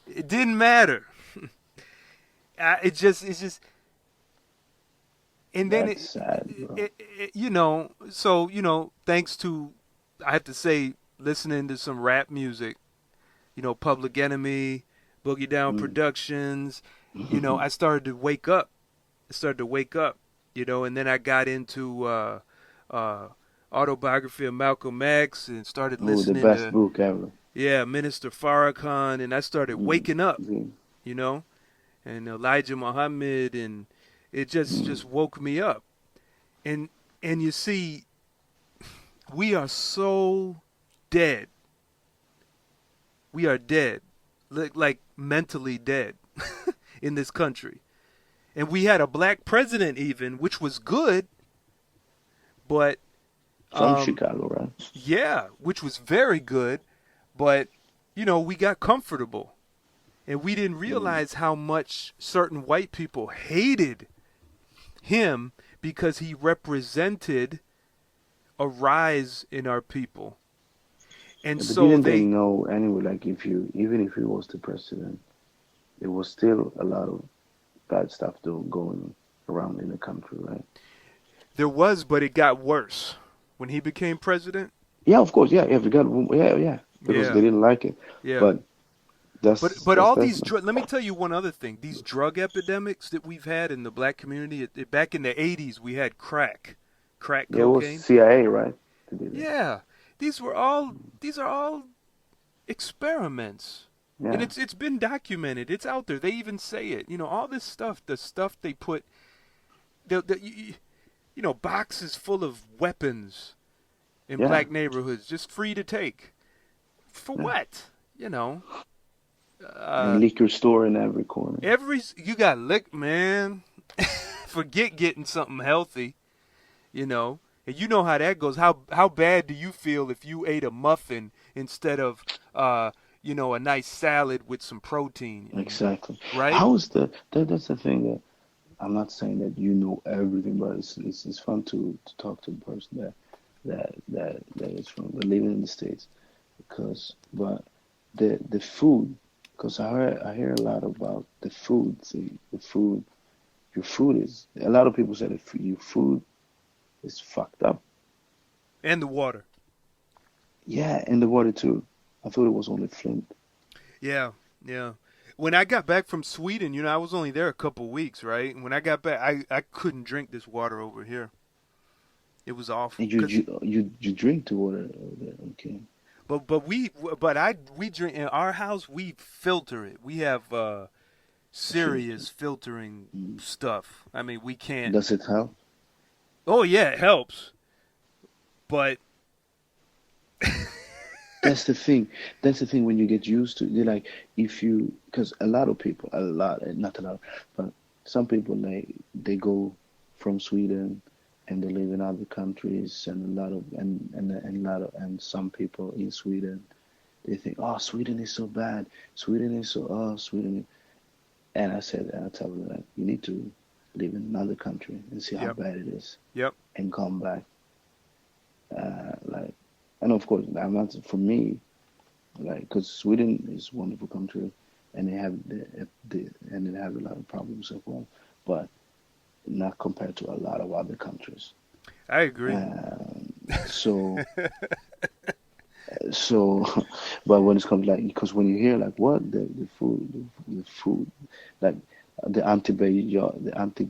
It didn't matter. It's just, and then That's sad, bro. thanks to, I have to say, listening to some rap music, Public Enemy, Boogie Down Mm. Productions, I started to wake up. And then I got into autobiography of Malcolm X and started Oh, the listening best to, book ever. yeah, Minister Farrakhan, and I started Mm. waking up, Mm. and Elijah Muhammad, and it just woke me up. And you see, we are so dead. We are dead, like mentally dead in this country. And we had a black president even, which was good, but From Chicago, right? yeah, which was very good, but we got comfortable. And we didn't Mm. realize how much certain white people hated him because he represented a rise in our people. And Yeah, but so didn't they they, know anyway? Like even if he was the president, there was still a lot of bad stuff though going around in the country, right? there was, but it got worse when he became president. Yeah, of course. Yeah, yeah, we got. Yeah, yeah, because Yeah, they didn't like it. yeah. But that's But that's all that's these not. let me tell you one other thing. These drug epidemics that we've had in the black community, back in the 80s, we had crack Yeah, it was cocaine. CIA, right? They did it. Yeah, these are all experiments, and Yeah, it's been documented. It's out there. They even say it. All this stuff, the stuff they put, boxes full of weapons in yeah. black neighborhoods, just free to take. For Yeah. what? You know, And liquor store in every corner. you got lick, man. Forget getting something healthy. You know, and you know how that goes. How bad do you feel if you ate a muffin instead of a nice salad with some protein? Exactly. Right? How is that's the thing that I'm not saying that you know everything, but it's fun to talk to a person that is from living in the States because but the food because I hear a lot about the food. See, the food, your food is a lot of people say that your food is fucked up. And the water. Yeah, and the water too. I thought it was only Flint. Yeah, yeah. When I got back from Sweden, I was only there a couple weeks, right? And when I got back, I couldn't drink this water over here. It was awful. And you drink the water over there, okay? But we drink in our house. We filter it. We have Filter. serious filtering Mm. stuff. I mean, we can't. Does it help? Oh yeah, it helps. But That's the thing. That's the thing when you get used to it. They're like, if you, because a lot of people, not a lot, but some people they go from Sweden and they live in other countries, and a lot of and a lot of and some people in Sweden they think, oh, Sweden is so bad. Sweden is so Sweden. And I tell them that you need to live in another country and see how yep, bad it is, yep, and come back. Like, and of course, I'm not for me. Like, because Sweden is a wonderful country, and they have and they have a lot of problems as well, but not compared to a lot of other countries. I agree. So so, but when it comes like because when you hear like what the food like the antibiotic the anti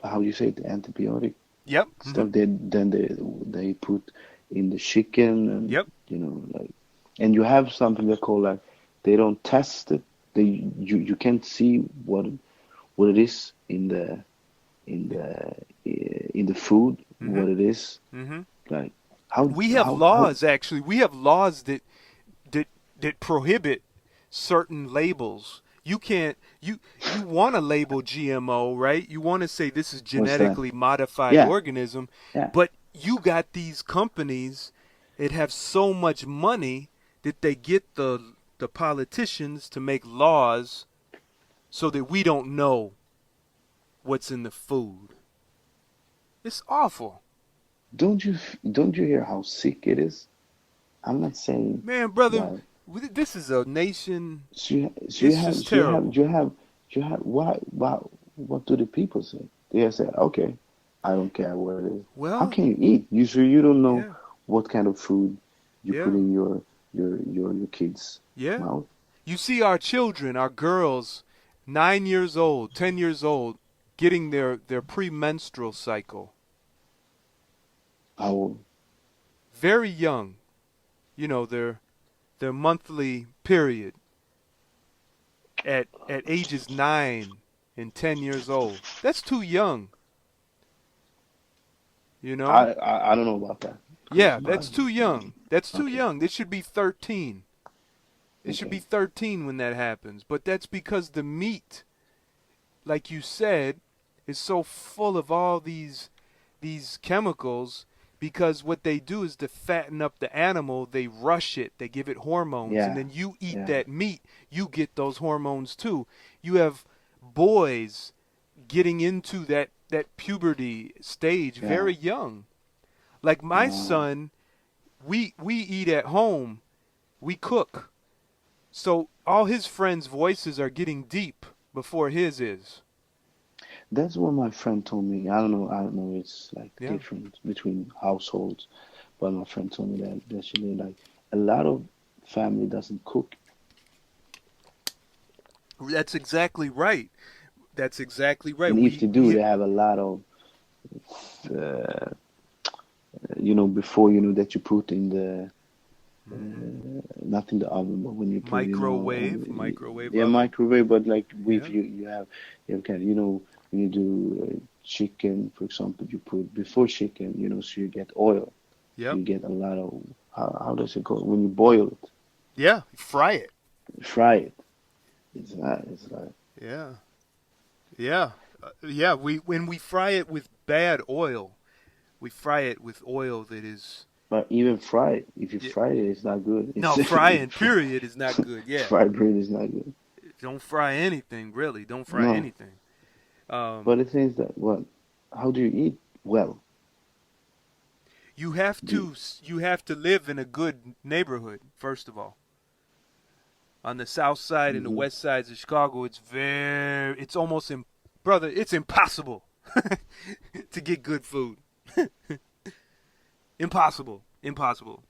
how you say it, the antibiotic Yep. stuff they put in the chicken and Yep. like and you have something they call like they don't test it you can't see what it is in the in the food Mm-hmm. what it is Mm-hmm. like how We have how laws actually. We have laws that that prohibit certain labels. You can't you want to label GMO, right? You want to say this is what's that genetically modified yeah organism, yeah but you got these companies that have so much money that they get the politicians to make laws so that we don't know what's in the food. It's awful. don't you hear how sick it is? I'm not saying Man, brother, like this is a nation. so It's just terrible. you have why what do the people say? They say, okay, I don't care what it is. How Well, can you eat? You don't know yeah, what kind of food you put yeah, in your kids' yeah. mouth. You see our children, our girls, 9 years old, 10 years old, getting their premenstrual cycle. How Very young. Their monthly period at ages 9 and 10 years old. That's too young, you know? I don't know about that because Yeah, my that's too young. That's too okay young. This should be 13. It should be okay 13 when that happens. But that's because the meat, like you said, is so full of all these chemicals because what they do is to fatten up the animal, they rush it, they give it hormones, and yeah then you eat yeah that meat, you get those hormones too. You have boys getting into that puberty stage yeah very young. Like my uh, son, we eat at home, we cook. So all his friends' voices are getting deep before his is. that's what my friend told me. I don't know it's like Yeah. different between households, but my friend told me that actually like a lot of family doesn't cook. That's exactly right. That's exactly right. And if We they do, we they have a lot of uh, before that you put in the Mhm. not in the oven, but when you put Microwave yeah oven. microwave, but like with Yeah. you have kind of when you do chicken, for example, you put before chicken, so you get oil, so Yep. you get a lot of how does it go when you boil it? Yeah, fry it. Fry it. It's like Yeah, yeah, yeah. When we fry it with bad oil, we fry it with oil that is. but even fried, if you Yeah, fry it, it's not good. no, It's frying period is not good. Yeah, fried bread is not good. don't fry anything really. Don't fry No, anything. Um, but the thing is that what? How do you eat well? you have Do to you have to live in a good neighborhood first of all. On the south side and the hmm west sides of Chicago, it's almost brother, it's impossible to get good food. Impossible, impossible.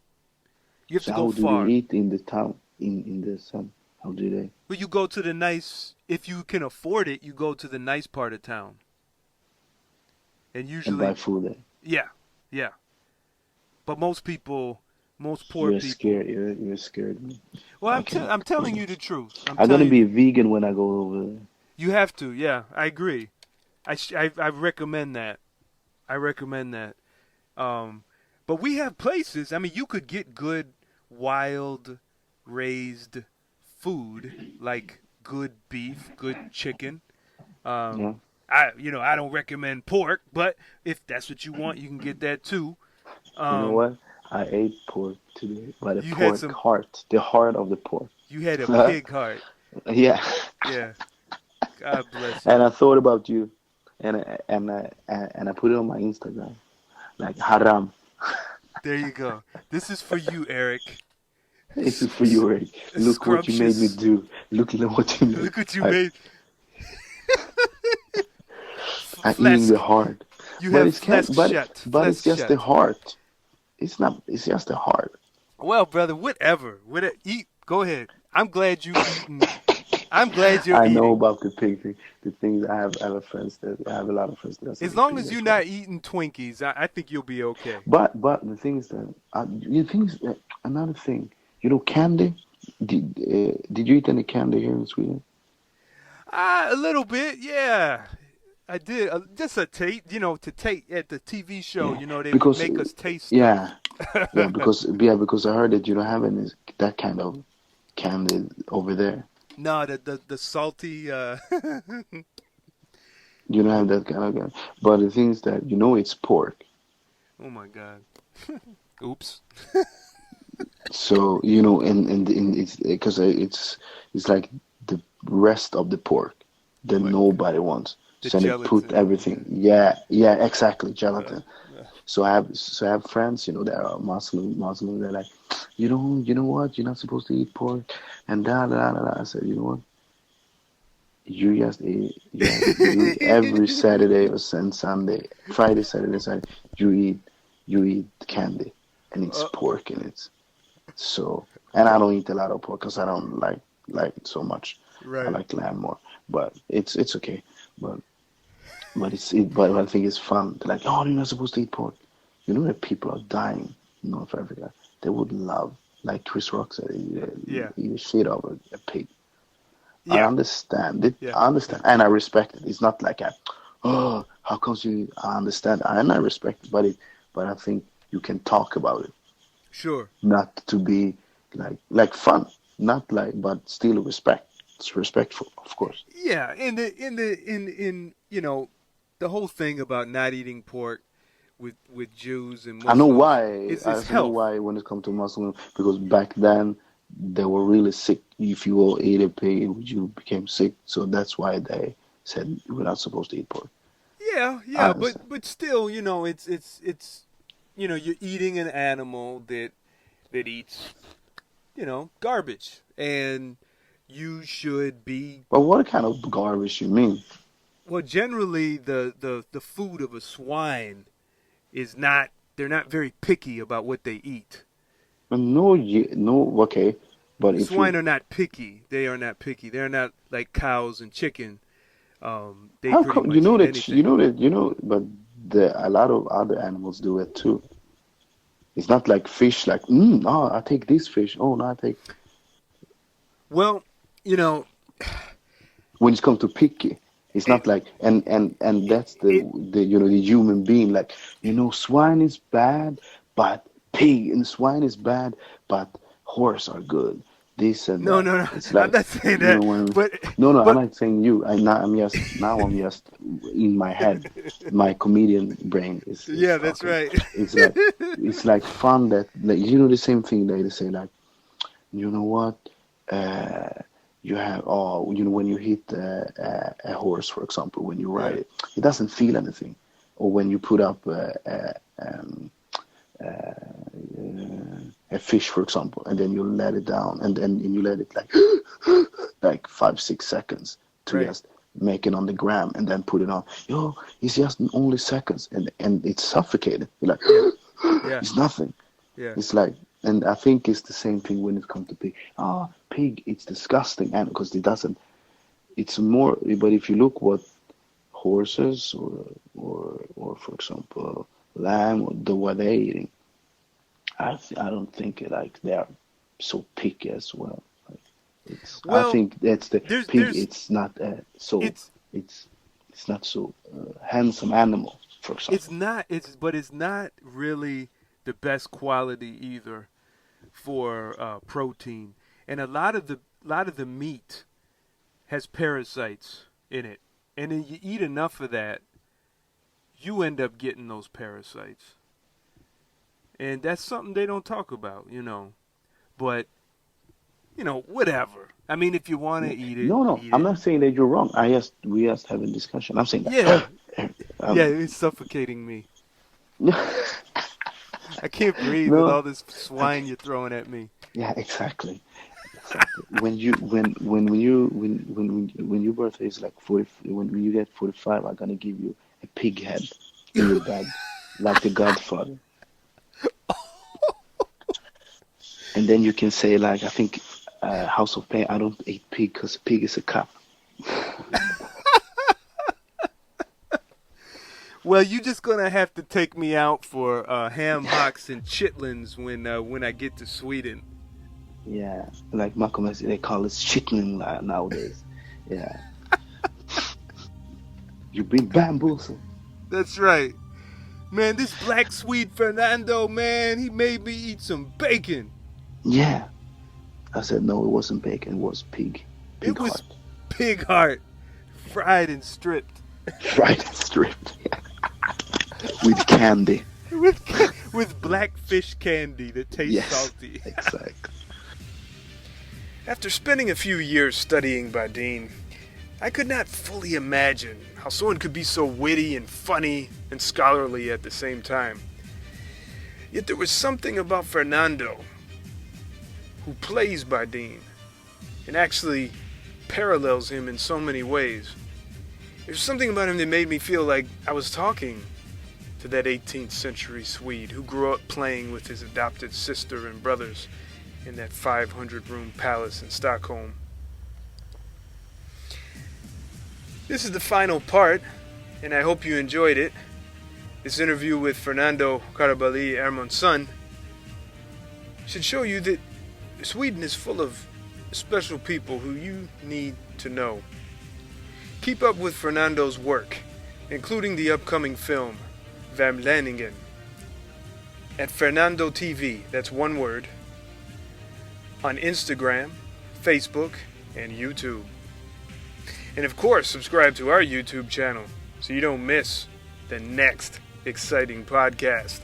You have to So go how do they far. eat in the town in the sun? How do they? But you go to the nice, if you can afford it, you go to the nice part of town. And And buy usually, food there? yeah, yeah. But most people, most poor You're people. scared. You're scared. Well, I cannot. I'm telling you the truth. I'm I'm gonna telling be you. a vegan when I go over there. You have to. Yeah, I agree. I recommend that. I recommend that. Um, but we have places. I mean, you could get good wild raised food like good beef, good chicken. Yeah. I don't recommend pork, but if that's what you want, you can get that too. You know Um, what? I ate pork today, but the you had pork some. heart, the heart of the pork. You had a pig heart. Yeah. Yeah. God bless And you. I thought about you, and I put it on my Instagram, like haram. There you go. This is for you, Eric. This is for you, Eric. Look what you made me Scrumptious. do. Look at what you made. Look what you I, made. I'm eating Flesk. the heart, You but have it's can't. flesk But shut. but it's Flesk just the shut. heart. It's not. It's just the heart. Well, brother, whatever. Eat. Go ahead. I'm glad you eating. I'm glad you're I know eating. about the pig thing. The things I have I have a lot of friends that are As saying long pig as you're as well. not eating Twinkies, I think you'll be okay. But the thing is that you think another thing. You know, candy. Did you eat any candy here in Sweden? A little bit, yeah. I did. Just a taste, to taste at the TV show. Yeah, They would because make us taste stuff. yeah, because I heard that you don't have any that kind of candy over there. No, the salty. You don't have that kind of candy. But the thing is that it's pork. Oh my God. Oops. So and it's because it's like the rest of the pork that Like nobody wants. the So they put gelatin. everything. Yeah, exactly, Uh, gelatin. uh, So I have friends, that are Muslim. They're like, you know what? You're not supposed to eat pork, and da da da da. I said, you know what? You every Saturday or Sunday, Friday, Saturday, Sunday, you eat candy, and it's uh, pork, and it's so. And I don't eat a lot of pork because I don't like it so much. I right. like lamb more, but it's okay. But but I think it's fun. They're like, oh, you're not supposed to eat pork. You know that people are dying in North Africa. They would love, like Chris Rock said, Yeah. eat a shit of a pig. I Yeah. understand it. Yeah. I understand, and I respect it. It's not like how comes you? I understand, and I respect it, but I think you can talk about it, Sure. not to be like fun, not like, but still respect. It's respectful, of course. Yeah. In the whole thing about not eating pork with Jews and I know Muslims why. is I is also know health. why when it comes to Muslim, because back then they were really sick. If you all ate a pig, you became sick. So that's why they said we're not supposed to eat pork. Yeah. I Yeah. But understand. but still, it's you're eating an animal that eats garbage, and you should be. But what kind of garbage you mean? Well, generally, the food of a swine is not. They're not very picky about what they eat. No, no, okay. But if Swine you, are not picky. They are not picky. They're not like cows and chicken. They how pretty come you much know eat that you anything. know that you know? But a lot of other animals do it too. It's not like fish. Like, oh, I take this fish. Oh no, I take. Well, you know, When it comes to picky, it's it not like and it, that's it the human being. Like, swine is bad, but pig and swine is bad, but horse are good. this and No, that. no, no. It's I'm like, not saying you know, that. when But no, no, I'm but not saying you. I'm just in my head. My comedian brain is yeah, that's talking. right. It's like fun that, like, you know, the same thing they say, like, you know what, uh, you have, oh, you know, when you hit a horse, for example, when you ride Yeah, it, it doesn't feel anything. Or when you put up a fish, for example, and then you let it down, and then you let it like like 5 6 seconds to right. just make it on the gram, and then put it on. Yo, it's just only seconds, and it's suffocated. You're like, Yeah, yeah, it's nothing. yeah. It's like, and I think it's the same thing when it comes to pig. Ah, pig, it's disgusting, and because it doesn't. It's more, but if you look what horses or for example lamb, or the what they're eating, I don't think like they are so picky as well. Like, I Well, think that's the pig. there's It's not so it's it's it's not so handsome animal, for it's example. not it's but it's not really the best quality either for protein, and a lot of the meat has parasites in it, and then you eat enough of that, you end up getting those parasites, and that's something they don't talk about, But whatever. I mean, if you want to eat it, No, no, eat I'm it. not saying that you're wrong. We just having a discussion. I'm saying Yeah, that. yeah, um, it's suffocating me. no, I can't breathe with no, all this swine you're throwing at me. yeah, exactly. Exactly. When your birthday is like 40, when you get 45, I'm gonna give you a pig head in your bed, like the Godfather, and then you can say like, I think House of Pain. I don't eat pig because pig is a cop. Well, you just gonna have to take me out for ham hocks and chitlins when I get to Sweden. Yeah, like Malcolm X, they call it shitling nowadays. Yeah, you've been bamboozled. That's right, man. This black Swede Fernando, man, he made me eat some bacon. Yeah, I said no, it wasn't bacon, it was pig, It pig was heart, pig heart, fried and stripped fried and stripped with candy. with with black fish candy that tastes Yes, salty. exactly. After spending a few years studying Badin, I could not fully imagine how someone could be so witty and funny and scholarly at the same time. Yet there was something about Fernando, who plays Badin, and actually parallels him in so many ways. There's something about him that made me feel like I was talking to that 18th century Swede who grew up playing with his adopted sister and brothers in that 500-room palace in Stockholm. This is the final part, and I hope you enjoyed it. This interview with Fernando Carabali Hermansson should show you that Sweden is full of special people who you need to know. Keep up with Fernando's work, including the upcoming film, Värmlänningen, at Fernando TV, that's one word, on Instagram, Facebook, and YouTube. And of course, subscribe to our YouTube channel so you don't miss the next exciting podcast.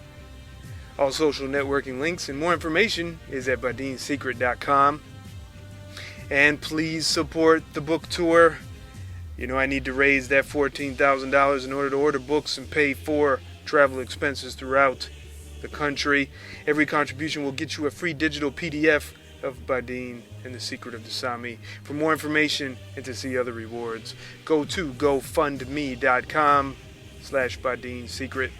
All social networking links and more information is at badinsecret.com. And please support the book tour. You know I need to raise that $14,000 in order to order books and pay for travel expenses throughout the country. Every contribution will get you a free digital PDF of Badin and the Secret of the Saami. For more information and to see other rewards, go to gofundme.com/Badin Secret.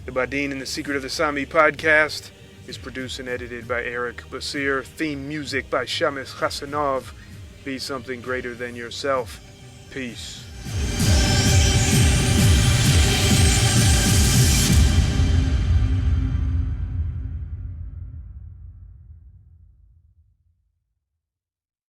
The Badin and the Secret of the Saami podcast is produced and edited by Eric Basir. Theme music by Shamis Hasanov. Be something greater than yourself. Peace.